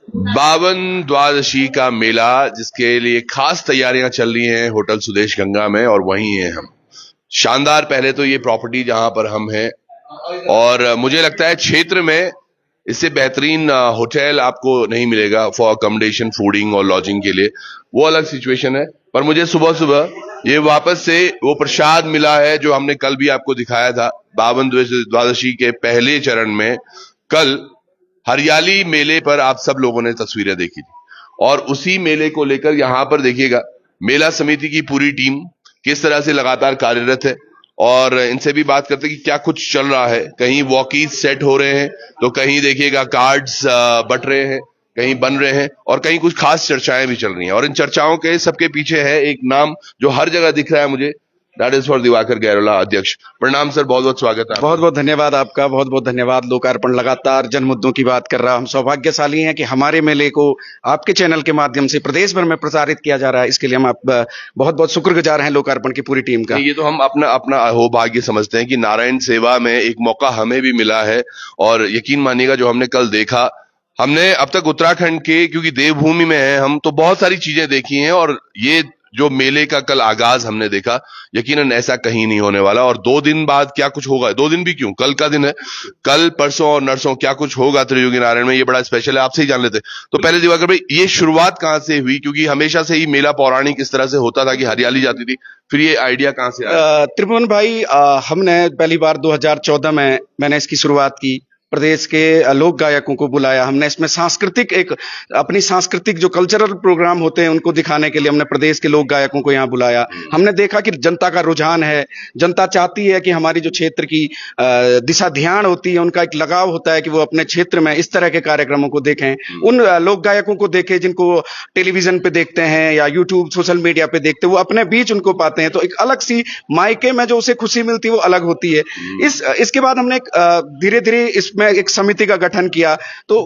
बावन द्वादशी का मेला जिसके लिए खास तैयारियां चल रही हैं होटल सुदेश गंगा में, और वहीं हैं हम। शानदार पहले तो ये प्रॉपर्टी जहां पर हम हैं, और मुझे लगता है क्षेत्र में इससे बेहतरीन होटल आपको नहीं मिलेगा फॉर अकोमोडेशन, फूडिंग और लॉजिंग के लिए। वो अलग सिचुएशन है। पर मुझे सुबह सुबह ये वापस से वो प्रसाद मिला है जो हमने कल भी आपको दिखाया था। बावन द्वादशी के पहले चरण में कल हरियाली मेले पर आप सब लोगों ने तस्वीरें देखी थी, और उसी मेले को लेकर यहां पर देखिएगा मेला समिति की पूरी टीम किस तरह से लगातार कार्यरत है। और इनसे भी बात करते हैं कि क्या कुछ चल रहा है। कहीं वॉकीज सेट हो रहे हैं, तो कहीं देखिएगा कार्ड्स बट रहे हैं, कहीं बन रहे हैं, और कहीं कुछ खास चर्चाएं भी चल रही हैं। और इन चर्चाओं के सबके पीछे है एक नाम जो हर जगह दिख रहा है मुझे। That is for Diwakar Gairola, अध्यक्ष। प्रणाम सर, बहुत बहुत स्वागत है। बहुत बहुत धन्यवाद आपका, बहुत बहुत धन्यवाद। लोकार्पण लगातार जन मुद्दों की बात कर रहा। हम सौभाग्यशाली हैं कि हमारे मेले को आपके चैनल के माध्यम से प्रदेश भर में प्रसारित किया जा रहा है। इसके लिए हम आप बहुत बहुत शुक्रगुजार हैं लोकार्पण की पूरी टीम का। ये तो हम अपना अपना अहोभाग्य समझते हैं कि नारायण सेवा में एक मौका हमें भी मिला है। और यकीन मानिएगा जो हमने कल देखा, हमने अब तक उत्तराखंड के, क्योंकि देवभूमि में है हम, तो बहुत सारी चीजें देखी हैं। और ये जो मेले का कल आगाज हमने देखा, यकीनन ऐसा कहीं नहीं होने वाला। और 2 दिन बाद क्या कुछ होगा, 2 दिन भी क्यों, कल का दिन है, कल परसों और नरसों क्या कुछ होगा त्रियुगी नारायण में, ये बड़ा स्पेशल है। आपसे ही जान लेते। तो पहले दिवाकर भाई, ये शुरुआत कहां से हुई? क्योंकि हमेशा से ही मेला पौराणिक इस तरह से होता था कि हरियाली जाती थी, फिर ये आइडिया कहां से आया? त्रिभुवन भाई, हमने पहली बार 2014 में मैंने इसकी शुरुआत की। प्रदेश के लोक गायकों को बुलाया हमने। इसमें सांस्कृतिक एक अपनी सांस्कृतिक जो कल्चरल प्रोग्राम होते हैं उनको दिखाने के लिए हमने प्रदेश के लोक गायकों को यहाँ बुलाया। हमने देखा कि जनता का रुझान है, जनता चाहती है कि हमारी जो क्षेत्र की दिशा ध्यान होती है, उनका एक लगाव होता है कि वो अपने क्षेत्र में इस तरह के कार्यक्रमों को देखें। उन लोक गायकों को देखें जिनको टेलीविजन पे देखते हैं या यूट्यूब सोशल मीडिया पे देखते हैं, वो अपने बीच उनको पाते हैं, तो एक अलग सी मायके में जो उसे खुशी मिलती है वो अलग होती है। इसके बाद हमने धीरे धीरे इसमें एक समिति का गठन किया। तो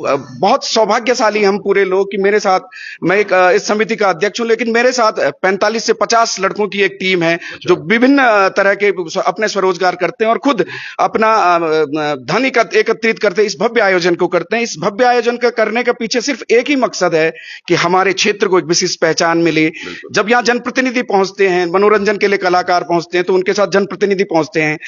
बहुत सौभाग्यशाली हम पूरे लोग कि मेरे साथ, मैं एक इस समिति का अध्यक्ष हूं, लेकिन मेरे साथ 45 से 50 लड़कों की एक टीम है जो विभिन्न तरह के अपने स्वरोजगार करते हैं और खुद अपना धन एकत्रित करते इस भव्य आयोजन को करते हैं। इस भव्य आयोजन का करने के पीछे सिर्फ एक ही मकसद है कि हमारे क्षेत्र को एक विशिष्ट पहचान मिले। जब यहाँ जनप्रतिनिधि पहुंचते हैं, मनोरंजन के लिए कलाकार पहुंचते हैं, तो उनके साथ जनप्रतिनिधि पहुंचते हैं।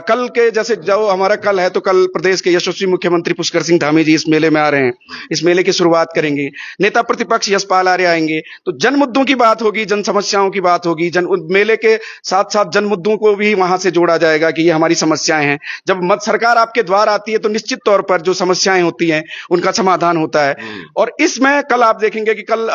कल के जैसे जो हमारा कल है, तो कल प्रदेश के यशस्वी मुख्यमंत्री पुष्कर सिंह धामी जी इस मेले में आ रहे हैं, इस मेले की शुरुआत करेंगे। नेता प्रतिपक्ष यशपाल आर्य आएंगे। तो जन मुद्दों की बात होगी, जन समस्याओं की बात होगी। मेले के साथ साथ जन मुद्दों को भी वहां से जोड़ा जाएगा कि ये हमारी समस्याएं हैं। जब सरकार आपके द्वार आती है तो निश्चित तौर पर जो समस्याएं होती हैं उनका समाधान होता है। और इसमें कल आप देखेंगे कि कल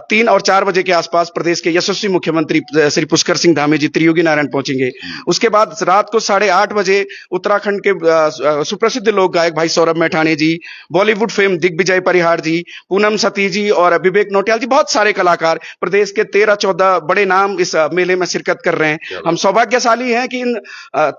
3 और 4 बजे के आसपास प्रदेश के यशस्वी मुख्यमंत्री श्री पुष्कर सिंह धामी जी त्रियुगी नारायण पहुंचेंगे। उसके बाद रात को 8:30 बजे उत्तराखंड के सुप्रसिद्ध लोक गायक भाई सौरभ मैठाणी जी, बॉलीवुड फेम दिग्विजय परिहार जी, पूनम सती जी और विवेक नौटियाल जी, बहुत सारे कलाकार, प्रदेश के 13-14 बड़े नाम इस मेले में शिरकत कर रहे हैं। हम सौभाग्यशाली हैं कि इन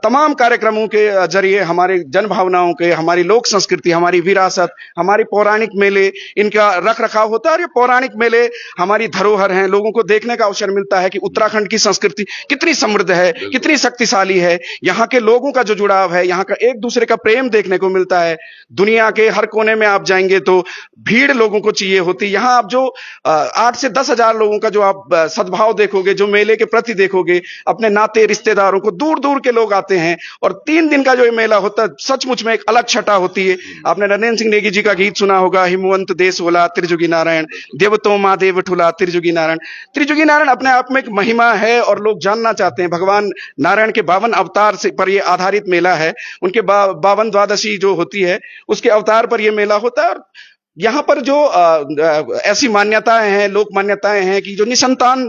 तमाम कार्यक्रमों के जरिए हमारे जन भावनाओं के, हमारी लोक संस्कृति, हमारी विरासत, हमारी पौराणिक मेले, इनका रख रखाव होता है। और ये पौराणिक मेले हमारी धरोहर हैं। लोगों को देखने का अवसर मिलता है कि उत्तराखंड की संस्कृति कितनी समृद्ध है, कितनी शक्तिशाली है। यहाँ के लोगों का जो जुड़ाव है, यहाँ का एक दूसरे का प्रेम देखने को मिलता है। दुनिया के हर कोने में आप जाएंगे तो भीड़ लोगों को चाहिए होती है। यहाँ आप जो 8 से 10 हजार लोगों का जो आप सद्भाव देखोगे, जो मेले के प्रति देखोगे, अपने नाते रिश्तेदारों को, दूर दूर के लोग आते हैं। और 3 दिन का जो ये मेला होता है, सचमुच में एक अलग छटा होती है। आपने नरेंद्र सिंह नेगी जी का गीत सुना होगा, हिमवंत देश होला त्रिजुगी नारायण, देवतो माँ देव ठुला त्रिजुगी नारायण। त्रिजुगी नारायण अपने आप में एक महिमा है और लोग जानना चाहते हैं। भगवान नारायण के 52 अवतार से पर यह आधारित मेला है। उनके 52 द्वादशी जो होती है उसके अवतार पर यह मेला होता है। और यहाँ पर जो ऐसी मान्यताएं हैं, लोक मान्यताएं हैं कि जो निसंतान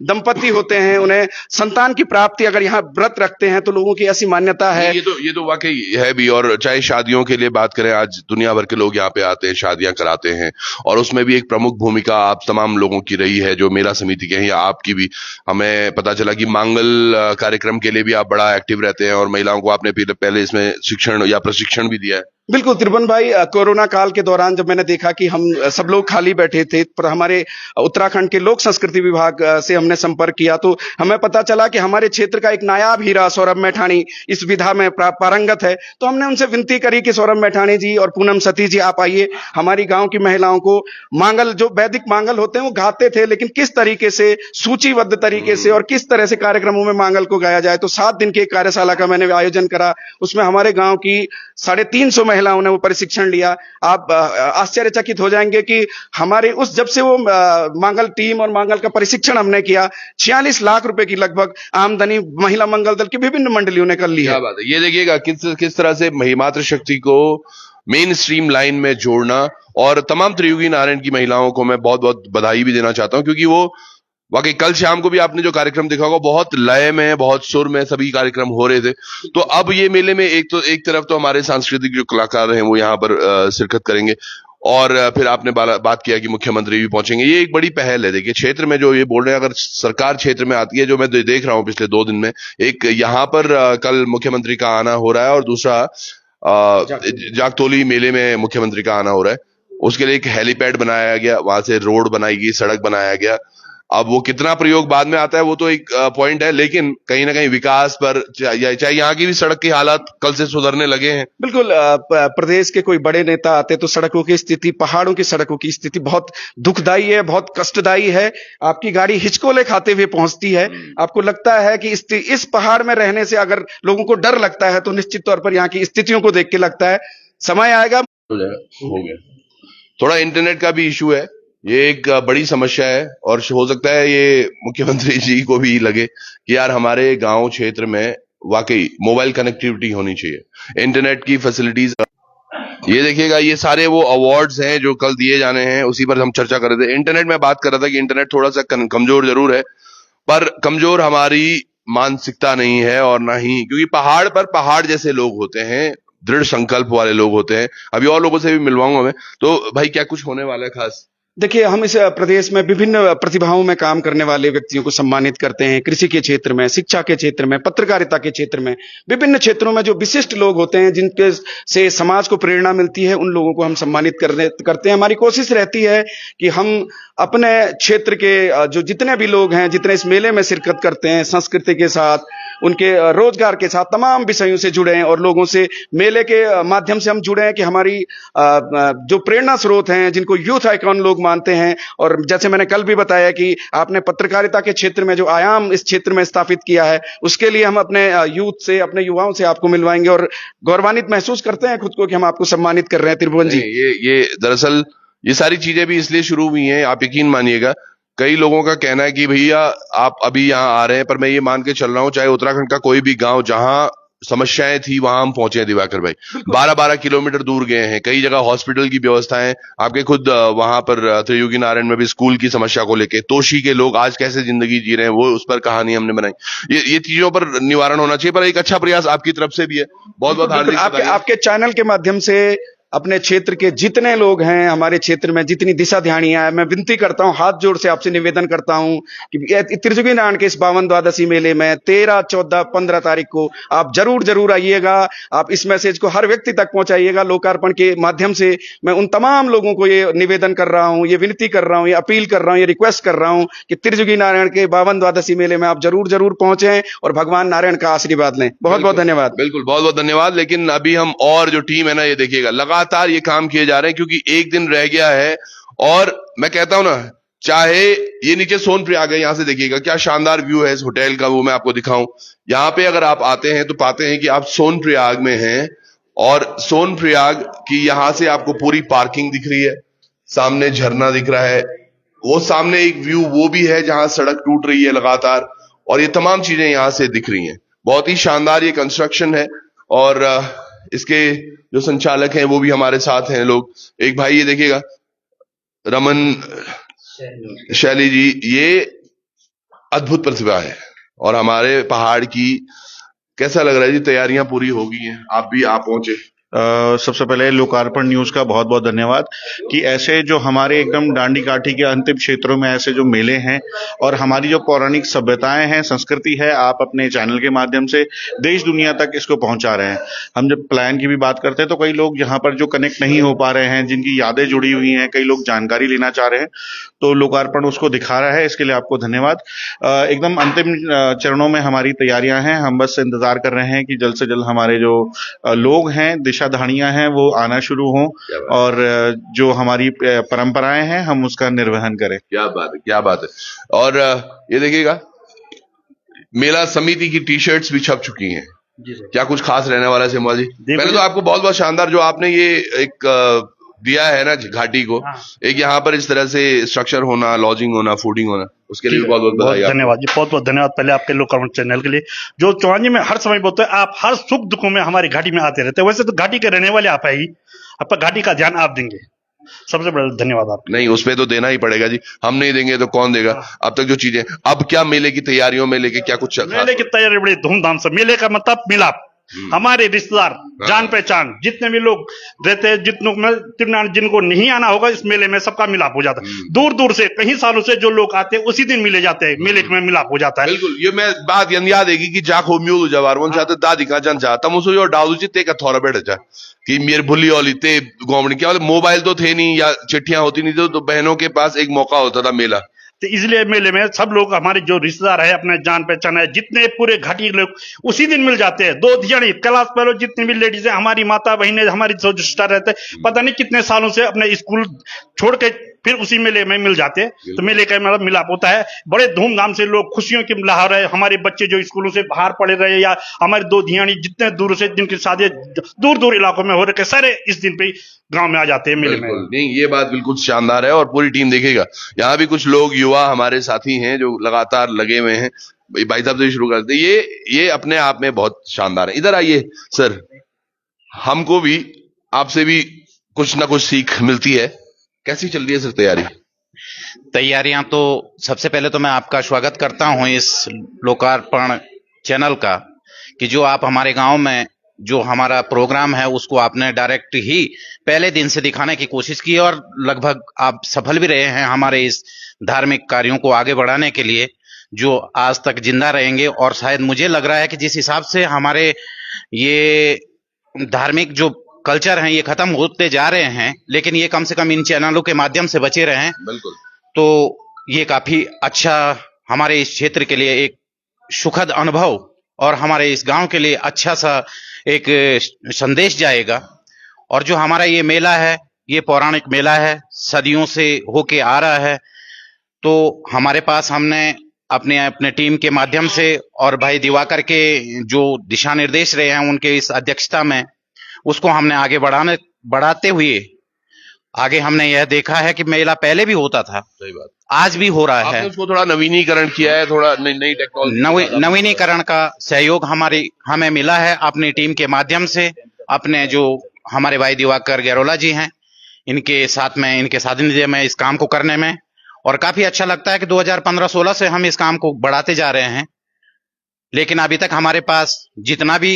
दंपति होते हैं, उन्हें संतान की प्राप्ति, अगर यहाँ व्रत रखते हैं तो लोगों की ऐसी मान्यता है। ये तो वाकई है भी। और चाहे शादियों के लिए बात करें, आज दुनिया भर के लोग यहाँ पे आते हैं, शादियां कराते हैं, और उसमें भी एक प्रमुख भूमिका आप तमाम लोगों की रही है, जो मेला समिति के हैं या आपकी भी। हमें पता चला कि मांगल कार्यक्रम के लिए भी आप बड़ा एक्टिव रहते हैं, और महिलाओं को आपने पहले इसमें शिक्षण या प्रशिक्षण भी दिया है। बिल्कुल त्रिभुवन भाई, कोरोना काल के दौरान जब मैंने देखा कि हम सब लोग खाली बैठे थे, पर हमारे उत्तराखंड के लोक संस्कृति विभाग से हमने संपर्क किया तो हमें पता चला कि हमारे क्षेत्र का एक नायाब हीरा सौरभ मैठाणी इस विधा में पारंगत है। तो हमने उनसे विनती करी कि सौरभ मैठाणी जी और पूनम सती जी आप आइए, हमारी गांव की महिलाओं को मांगल, जो वैदिक मांगल होते हैं वो गाते थे, लेकिन किस तरीके से सूचीबद्ध तरीके से और किस तरह से कार्यक्रमों में मांगल को गाया जाए। तो 7 दिन की एक कार्यशाला का मैंने आयोजन करा, उसमें हमारे गांव की 350 महिलाओं ने वो प्रशिक्षण लिया। आप आश्चर्यचकित हो जाएंगे कि हमारे उस जब से वो मांगल टीम और मांगल का प्रशिक्षण हमने किया, 46 लाख रुपए की लगभग आमदनी महिला मंगल दल की विभिन्न मंडलियों ने कर ली है। क्या बात है, ये देखिएगा किस तरह से मातृशक्ति को मेन स्ट्रीम लाइन में जोड़ना। और तमाम त्रियुगी नारायण की महिलाओं को मैं बहुत बहुत बधाई भी देना चाहता हूं, क्योंकि वो वाकई कल शाम को भी आपने जो कार्यक्रम देखा होगा, बहुत लय में, बहुत सुर में सभी कार्यक्रम हो रहे थे। तो अब ये मेले में एक तरफ तो हमारे सांस्कृतिक जो कलाकार हैं वो यहाँ पर शिरकत करेंगे, और फिर आपने बात किया कि मुख्यमंत्री भी पहुंचेंगे। ये एक बड़ी पहल है। देखिए क्षेत्र में जो ये बोल रहे हैं, अगर सरकार क्षेत्र में आती है, जो मैं देख रहा हूं पिछले 2 दिन में, एक यहाँ पर कल मुख्यमंत्री का आना हो रहा है, और दूसरा जागतोली मेले में मुख्यमंत्री का आना हो रहा है। उसके लिए एक हेलीपैड बनाया गया, वहां से रोड बनाई गई, सड़क बनाया गया। अब वो कितना प्रयोग बाद में आता है वो तो एक पॉइंट है, लेकिन कहीं ना कहीं विकास पर चाहे यहाँ की भी सड़क की हालत कल से सुधरने लगे हैं। बिल्कुल, प्रदेश के कोई बड़े नेता आते तो सड़कों की स्थिति, पहाड़ों की सड़कों की स्थिति बहुत दुखदाई है, बहुत कष्टदायी है। आपकी गाड़ी हिचकोले खाते हुए पहुंचती है। आपको लगता है कि इस पहाड़ में रहने से अगर लोगों को डर लगता है तो निश्चित तौर पर यहाँ की स्थितियों को देख के लगता है समय आएगा। हो गया। थोड़ा इंटरनेट का भी इशू है, ये एक बड़ी समस्या है, और हो सकता है ये मुख्यमंत्री जी को भी लगे कि यार हमारे गांव क्षेत्र में वाकई मोबाइल कनेक्टिविटी होनी चाहिए, इंटरनेट की फैसिलिटीज। ये देखिएगा, ये सारे वो अवार्ड्स हैं जो कल दिए जाने हैं, उसी पर हम चर्चा कर रहे थे। इंटरनेट में बात कर रहा था कि इंटरनेट थोड़ा सा कमजोर जरूर है, पर कमजोर हमारी मानसिकता नहीं है, और ना ही, क्योंकि पहाड़ पर पहाड़ जैसे लोग होते हैं, दृढ़ संकल्प वाले लोग होते हैं। अभी और लोगों से भी मिलवाऊंगा मैं। तो भाई क्या कुछ होने वाला है खास? देखिए, हम इस प्रदेश में विभिन्न प्रतिभाओं में काम करने वाले व्यक्तियों को सम्मानित करते हैं। कृषि के क्षेत्र में, शिक्षा के क्षेत्र में, पत्रकारिता के क्षेत्र में, विभिन्न क्षेत्रों में जो विशिष्ट लोग होते हैं, जिनके से समाज को प्रेरणा मिलती है, उन लोगों को हम सम्मानित करते हैं। हमारी कोशिश रहती है कि हम अपने क्षेत्र के जो जितने भी लोग हैं, जितने इस मेले में शिरकत करते हैं, संस्कृति के साथ, उनके रोजगार के साथ, तमाम विषयों से जुड़े हैं, और लोगों से मेले के माध्यम से हम जुड़े हैं कि हमारी जो प्रेरणा स्रोत हैं, जिनको यूथ आइकॉन लोग मानते हैं। और जैसे मैंने कल भी बताया कि आपने पत्रकारिता के क्षेत्र में जो आयाम इस क्षेत्र में स्थापित किया है, उसके लिए हम अपने यूथ से, अपने युवाओं से आपको मिलवाएंगे, और गौरवान्वित महसूस करते हैं खुद को कि हम आपको सम्मानित कर रहे हैं त्रिभुवन जी। ये दरअसल ये सारी चीजें भी इसलिए शुरू हुई हैं, आप यकीन मानिएगा। कई लोगों का कहना है कि भैया आप अभी यहाँ आ रहे हैं, पर मैं ये मान के चल रहा हूँ, चाहे उत्तराखंड का कोई भी गांव जहां समस्याएं थी वहां हम पहुंचे हैं दिवाकर भाई। 12-12 किलोमीटर दूर गए हैं, कई जगह हॉस्पिटल की व्यवस्थाएं, आपके खुद वहां पर त्रियुगी नारायण में भी स्कूल की समस्या को लेके, तोशी के लोग आज कैसे जिंदगी जी रहे हैं, वो उस पर कहानी हमने बनाई। ये चीजों पर निवारण होना चाहिए, पर एक अच्छा प्रयास आपकी तरफ से भी है। बहुत बहुत हार्दिक आपके चैनल के माध्यम से अपने क्षेत्र के जितने लोग हैं, हमारे क्षेत्र में जितनी दिशा ध्यानियां हैं, मैं विनती करता हूं, हाथ जोड़ से आपसे निवेदन करता हूं कि त्रिजुगी नारायण के इस 52 द्वादशी मेले में 13, 14, 15 तारीख को आप जरूर आइएगा। आप इस मैसेज को हर व्यक्ति तक पहुंचाइएगा। लोकार्पण के माध्यम से मैं उन तमाम लोगों को ये निवेदन कर रहा हूं, ये विनती कर रहा हूं, ये अपील कर रहा हूं, ये रिक्वेस्ट कर रहा हूं कि त्रिजुगी नारायण के 52 द्वादशी मेले में आप जरूर पहुंचे और भगवान नारायण का आशीर्वाद लें। बहुत बहुत धन्यवाद। बिल्कुल, बहुत बहुत धन्यवाद। लेकिन अभी हम, और जो टीम है ना, ये देखिएगा लगातार ये काम किए जा रहे हैं, क्योंकि एक दिन रह गया है। और मैं कहता हूं ना, चाहे ये नीचे सोनप्रयाग है, यहां से देखिएगा क्या शानदार व्यू है इस होटल का, वो मैं आपको दिखाऊं। यहां पे अगर आप आते हैं तो पाते हैं कि आप सोनप्रयाग में हैं, और सोनप्रयाग की यहां से आपको पूरी पार्किंग दिख रही है, सामने झरना दिख रहा है, वो सामने एक व्यू वो भी है जहां सड़क टूट रही है लगातार, और ये तमाम चीजें यहां से दिख रही हैं। बहुत ही शानदार ये कंस्ट्रक्शन है, और इसके जो संचालक हैं वो भी हमारे साथ हैं लोग। एक भाई ये देखिएगा, रमन शैली जी, ये अद्भुत प्रतिभा है। और हमारे पहाड़ की कैसा लग रहा है जी, तैयारियां पूरी हो गई हैं, आप भी आप पहुंचे। सबसे पहले लोकार्पण न्यूज का बहुत बहुत धन्यवाद कि ऐसे जो हमारे एकदम दांडी काठी के अंतिम क्षेत्रों में ऐसे जो मेले हैं और हमारी जो पौराणिक सभ्यताएं हैं, संस्कृति है, आप अपने चैनल के माध्यम से देश दुनिया तक इसको पहुंचा रहे हैं। हम जब प्लान की भी बात करते हैं तो कई लोग यहाँ पर जो कनेक्ट नहीं हो पा रहे हैं, जिनकी यादें जुड़ी हुई हैं, कई लोग जानकारी लेना चाह रहे हैं, तो लोकार्पण उसको दिखा रहा है। इसके लिए आपको धन्यवाद। एकदम अंतिम चरणों में हमारी तैयारियां हैं। हम बस इंतजार कर रहे हैं कि जल्द से जल्द हमारे जो लोग हैं, दिशाधारियां हैं, वो आना शुरू हों और जो हमारी परंपराएं हैं हम उसका निर्वहन करें। क्या बात है, क्या बात है। और ये देखिएगा, मेला समिति की टी शर्ट्स भी छप चुकी हैं। क्या कुछ खास रहने वाला है सिम्बा जी? पहले तो आपको बहुत बहुत शानदार जो आपने ये एक दिया है ना घाटी को, एक यहाँ पर इस तरह से स्ट्रक्चर होना, लॉजिंग होना, फूडिंग होना, उसके लिए भी बहुत बहुत बधाई। धन्यवाद जी, बहुत बहुत धन्यवाद पहले आपके लोकार्पण चैनल के लिए, जो चौहान जी में हर समय बोलते हैं आप हर सुख दुखों में हमारी घाटी में आते रहते हैं। वैसे तो घाटी के रहने वाले आप है ही, आपका घाटी का ध्यान आप देंगे, सबसे बड़ा धन्यवाद आप। नहीं, उसपे तो देना ही पड़ेगा जी, हम नहीं देंगे तो कौन देगा। अब तक जो चीजें, अब क्या मेले की तैयारियों में लेके क्या कुछ चल रहा है? मेले की तैयारी बड़ी धूमधाम से, मेले का मतलब मिलाप, हमारे रिश्तेदार, जान पहचान जितने भी लोग रहते हैं, जिनको नहीं आना होगा इस मेले में, सबका मिलाप हो जाता है। दूर दूर से कई सालों से जो लोग आते हैं उसी दिन मिले जाते हैं, मेले में मिलाप हो जाता है। बिल्कुल, ये मैं बात याद है कि जा हो म्यूल जवार वन चाहते दादी का जन चाहता मुझे यो डालू ते का थोड़ा बैठ जा कि मेरे भुली वाली ते गोमड़ी क्या, मोबाइल तो थे नहीं या चिट्ठियां होती नहीं थी, तो बहनों के पास एक मौका होता था मेला। तो इसलिए मेले में सब लोग हमारे जो रिश्तेदार है, अपने जान पहचान है, जितने पूरे घाटी लोग उसी दिन मिल जाते हैं। दो धियाणी कैलाश पहलो जितनी भी लेडीज है, हमारी माता बहनें, हमारी जो रिश्तेदार रहते हैं, पता नहीं कितने सालों से अपने स्कूल छोड़ के फिर उसी मेले में मिल जाते हैं। तो मेले का मतलब मिलाप होता है, बड़े धूमधाम से लोग खुशियों की लहर है। हमारे बच्चे जो स्कूलों से बाहर पड़े रहे या हमारे दो धियाणी जितने दूर से, जिनकी शादी दूर दूर इलाकों में हो रहे, सारे इस दिन पे गांव में आ जाते हैं मेले में। नहीं, ये बात बिल्कुल शानदार है और पूरी टीम देखेगा। यहाँ भी कुछ लोग युवा हमारे साथी हैं जो लगातार लगे हुए हैं। भाई साहब से शुरू करते, ये अपने आप में बहुत शानदार है। इधर आइए सर, हमको भी आपसे भी कुछ ना कुछ सीख मिलती है। कैसी चल रही है सर तैयारी? तैयारियां तो सबसे पहले तो मैं आपका स्वागत करता हूं इस लोकार्पण चैनल का, कि जो आप हमारे गांव में जो हमारा प्रोग्राम है उसको आपने डायरेक्ट ही पहले दिन से दिखाने की कोशिश की और लगभग आप सफल भी रहे हैं हमारे इस धार्मिक कार्यों को आगे बढ़ाने के लिए, जो आज तक जिंदा रहेंगे। और शायद मुझे लग रहा है कि जिस हिसाब से हमारे ये धार्मिक जो कल्चर हैं ये खत्म होते जा रहे हैं, लेकिन ये कम से कम इन चैनलों के माध्यम से बचे रहें। बिल्कुल, तो ये काफी अच्छा हमारे इस क्षेत्र के लिए एक सुखद अनुभव और हमारे इस गांव के लिए अच्छा सा एक संदेश जाएगा। और जो हमारा ये मेला है, ये पौराणिक मेला है, सदियों से होके आ रहा है। तो हमारे पास हमने अपने टीम के माध्यम से और भाई दिवाकर के जो दिशा निर्देश रहे हैं उनके इस अध्यक्षता में, उसको हमने आगे बढ़ाते हुए आगे हमने यह देखा है कि मेला पहले भी होता था, सही बात, आज भी हो रहा है। उसको थोड़ा नवीनीकरण किया है, थोड़ा नई टेक्नोलॉजी, नवीनीकरण का सहयोग हमें मिला है अपनी टीम के माध्यम से। अपने जो हमारे भाई दिवाकर गैरोला जी हैं, इनके सानिध्य में इस काम को करने में, और काफी अच्छा लगता है कि 2015-16 से हम इस काम को बढ़ाते जा रहे हैं। लेकिन अभी तक हमारे पास जितना भी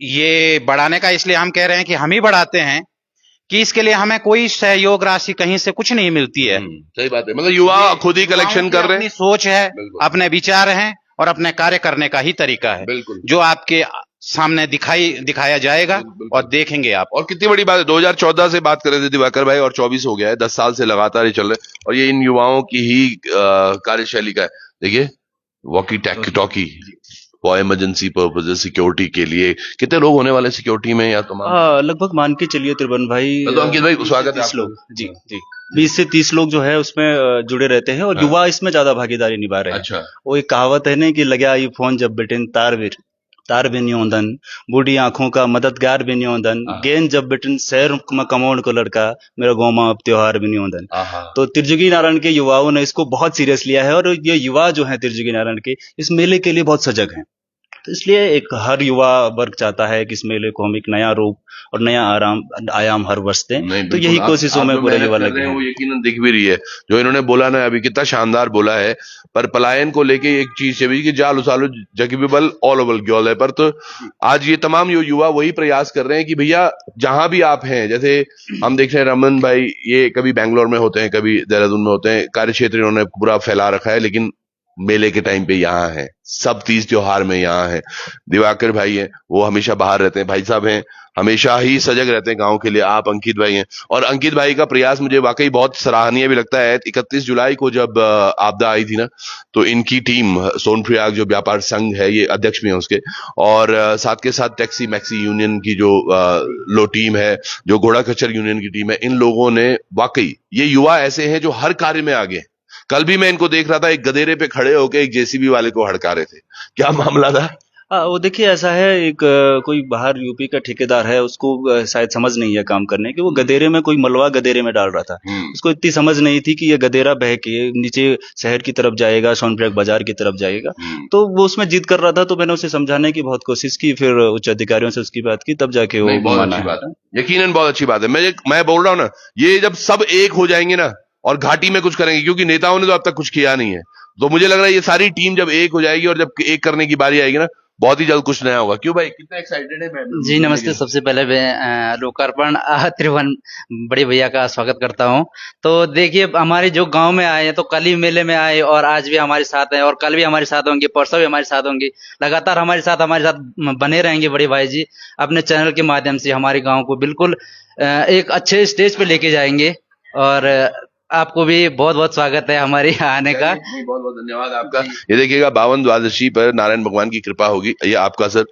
ये बढ़ाने का, इसलिए हम कह रहे हैं कि हम ही बढ़ाते हैं, कि इसके लिए हमें कोई सहयोग राशि कहीं से कुछ नहीं मिलती है। सही बात है, मतलब युवा खुद ही कलेक्शन कर रहे हैं, अपनी सोच है, अपने विचार हैं और अपने कार्य करने का ही तरीका है, जो आपके सामने दिखाया जाएगा और देखेंगे आप। और कितनी बड़ी बात है, 2014 से बात कर रहे थे दिवाकर भाई और 24 हो गया है, 10 साल से लगातार ये चल रहे हैं और ये इन युवाओं की ही कार्यशैली का है। देखिए, walkie talkie for emergency purposes, security के लिए कितने लोग होने वाले सिक्योरिटी में? या तो लगभग मान के चलिए त्रिभुवन भाई, तो अंकित भाई स्वागत है। 30 लोग, जी 20 से 30 लोग जो है उसमें जुड़े रहते हैं और युवा इसमें ज्यादा भागीदारी निभा रहे हैं। अच्छा, वो एक कहावत है ना कि लगा ये फोन जब बेटिन तार भी नहीं होंदन, बूढ़ी आंखों का मददगार भी नहीं होंदन, गेंद जब बेटिन शहर में कमाउन को लड़का, मेरा गाँव में अब त्योहार भी नहीं होंदन। तो त्रिजुगी नारायण के युवाओं ने इसको बहुत सीरियस लिया है और ये युवा जो है त्रिजुगी नारायण के इस मेले के लिए बहुत सजग हैं। तो इसलिए एक हर युवा वर्ग चाहता है कि इस मेले को हम एक नया रूप और नया आयाम हर वर्ष दें। नहीं, तो बिल्कुल। यही आप कोशिशों में जो पूरे मेहनत युवा कर लगे रहे हैं हैं। वो यकीनन दिख भी रही है। जो इन्होंने बोला ना अभी कितना शानदार बोला है। पर पलायन को लेके एक चीज है भी कि जालू सालू जगबल ऑल ओवर ग्योल है। पर तो आज ये तमाम युवा वही प्रयास कर रहे हैं कि भैया जहां भी आप हैं, जैसे हम देख रहे हैं रमन भाई ये कभी बैंगलोर में होते हैं, कभी देहरादून में होते हैं, कार्य क्षेत्र इन्होंने पूरा फैला रखा है, लेकिन मेले के टाइम पे यहाँ है, सब तीज त्योहार में यहाँ है। दिवाकर भाई हैं, वो हमेशा बाहर रहते हैं, भाई साहब हैं हमेशा ही सजग रहते हैं गांव के लिए। आप अंकित भाई हैं, और अंकित भाई का प्रयास मुझे वाकई बहुत सराहनीय भी लगता है। 31 जुलाई को जब आपदा आई थी ना, तो इनकी टीम सोनप्रयाग जो व्यापार संघ है, ये अध्यक्ष भी हैं उसके, और साथ के साथ टैक्सी मैक्सी यूनियन की जो लो टीम है, जो घोड़ा खच्चर यूनियन की टीम है, इन लोगों ने वाकई, ये युवा ऐसे हैं जो हर कार्य में आगे हैं। कल भी मैं इनको देख रहा था, एक गधेरे पे खड़े होकर एक जेसीबी वाले को हड़का रहे थे। क्या मामला था? वो देखिए ऐसा है, एक कोई बाहर यूपी का ठेकेदार है, उसको शायद समझ नहीं है काम करने की। वो गदेरे में कोई मलबा गदेरे में डाल रहा था। उसको इतनी समझ नहीं थी कि ये गदेरा बह के नीचे शहर की तरफ जाएगा, सोनप्रयाग बाजार की तरफ जाएगा। तो वो उसमें जिद कर रहा था, तो मैंने उसे समझाने की बहुत कोशिश की, फिर उच्च अधिकारियों से उसकी बात की, तब जाके वो बहुत माना अच्छी है। बात है, यकीनन बहुत अच्छी बात है। मैं बोल रहा हूं ना, ये जब सब एक हो जाएंगे ना और घाटी में कुछ करेंगे, क्योंकि नेताओं ने तो अब तक कुछ किया नहीं है, तो मुझे लग रहा है ये सारी टीम जब एक हो जाएगी और जब एक करने की बारी आएगी ना, बहुत ही जल्द कुछ नया होगा। क्यों भाई, कितना एक्साइटेड है? जी नमस्ते। सबसे पहले मैं लोकार्पण त्रिभुवन बड़े भैया का स्वागत करता हूं। तो देखिए, हमारे जो गांव में आए हैं, तो कल ही मेले में आए और आज भी हमारे साथ हैं, और कल भी हमारे साथ होंगे, परसों भी हमारे साथ होंगे, लगातार हमारे साथ बने रहेंगे बड़े भाई जी। अपने चैनल के माध्यम से हमारे गाँव को बिल्कुल एक अच्छे स्टेज पे लेके जाएंगे, और आपको भी बहुत बहुत स्वागत है हमारे यहाँ आने का। बहुत बहुत धन्यवाद आपका। ये देखिएगा 52 द्वादशी पर नारायण भगवान की कृपा होगी, ये आपका सर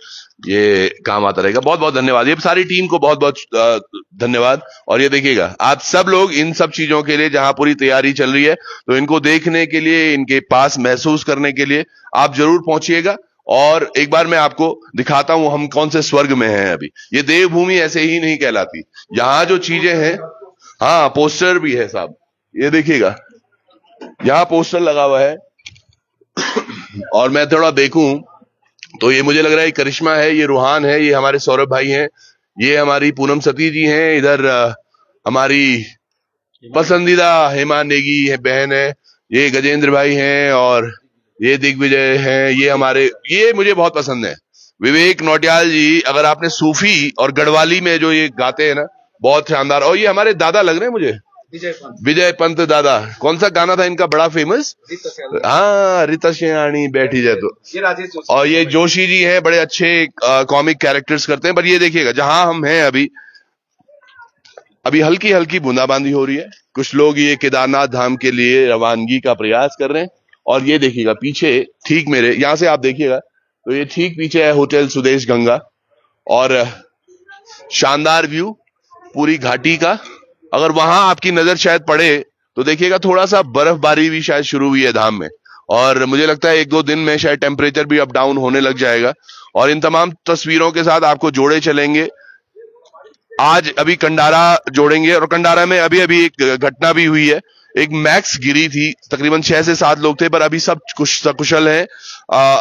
ये काम आता रहेगा। बहुत बहुत धन्यवाद, ये सारी टीम को बहुत बहुत धन्यवाद। और ये देखिएगा आप सब लोग इन सब चीजों के लिए, जहां पूरी तैयारी चल रही है, तो इनको देखने के लिए, इनके पास महसूस करने के लिए आप जरूर पहुंचिएगा। और एक बार मैं आपको दिखाता हूं हम कौन से स्वर्ग में हैं अभी। ये देवभूमि ऐसे ही नहीं कहलाती, यहाँ जो चीजें हैं, हाँ पोस्टर भी है साहब, ये देखिएगा यहां पोस्टर लगा हुआ है। और मैं थोड़ा देखूं तो ये मुझे लग रहा है करिश्मा है, ये रूहान है, ये हमारे सौरभ भाई हैं, ये हमारी पूनम सती जी हैं, इधर हमारी पसंदीदा हेमा नेगी है बहन है, ये गजेंद्र भाई हैं, और ये दिग्विजय हैं, ये हमारे, ये मुझे बहुत पसंद है विवेक नौटियाल जी। अगर आपने सूफी और गढ़वाली में जो ये गाते हैं ना, बहुत शानदार। और ये हमारे दादा लग रहे हैं मुझे, विजय पंत दादा। कौन सा गाना था इनका बड़ा फेमस? हाँ, रीता सियानी बैठी जाए तो। ये राजेश जोशी। और ये जोशी जी हैं, बड़े अच्छे कॉमिक कैरेक्टर्स करते हैं। पर ये देखिएगा जहां हम हैं अभी हल्की हल्की बूंदाबांदी हो रही है। कुछ लोग ये केदारनाथ धाम के लिए रवानगी का प्रयास कर रहे हैं। और ये देखिएगा पीछे, ठीक मेरे यहां से आप देखिएगा तो ये ठीक पीछे है होटल सुदेश गंगा, और शानदार व्यू पूरी घाटी का। अगर वहां आपकी नजर शायद पड़े तो देखिएगा थोड़ा सा बर्फबारी भी शायद शुरू हुई है धाम में, और मुझे लगता है 1-2 दिन में शायद टेम्परेचर भी अप डाउन होने लग जाएगा। और इन तमाम तस्वीरों के साथ आपको जोड़े चलेंगे। आज अभी कंडारा जोड़ेंगे, और कंडारा में अभी अभी एक घटना भी हुई है, एक मैक्स गिरी थी, तकरीबन 6 से 7 लोग थे, पर अभी सब सकुशल हैं।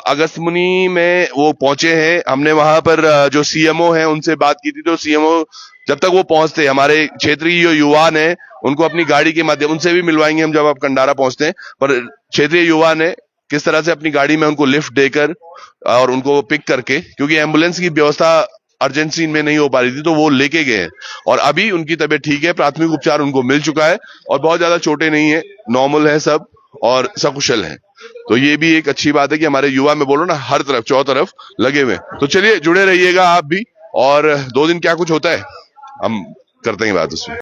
अगस्त्यमुनि में वो पहुंचे हैं, हमने वहां पर जो सीएमओ हैं उनसे बात की थी, तो सीएमओ जब तक वो पहुंचते, हमारे क्षेत्रीय जो युवा ने उनको अपनी गाड़ी के माध्यम, उनसे भी मिलवाएंगे हम जब आप कंडारा पहुंचते हैं, पर क्षेत्रीय युवा ने किस तरह से अपनी गाड़ी में उनको लिफ्ट देकर और उनको पिक करके, क्योंकि एम्बुलेंस की व्यवस्था अर्जेंसी में नहीं हो पा रही थी, तो वो लेके गए हैं। और अभी उनकी तबीयत ठीक है, प्राथमिक उपचार उनको मिल चुका है, और बहुत ज्यादा चोटें नहीं है, नॉर्मल है सब और सकुशल हैं। तो ये भी एक अच्छी बात है कि हमारे युवा, में बोलो ना, हर तरफ चौतरफ लगे हुए। तो चलिए जुड़े रहिएगा आप भी, और 2 दिन क्या कुछ होता है हम करते हैं बात उसमें।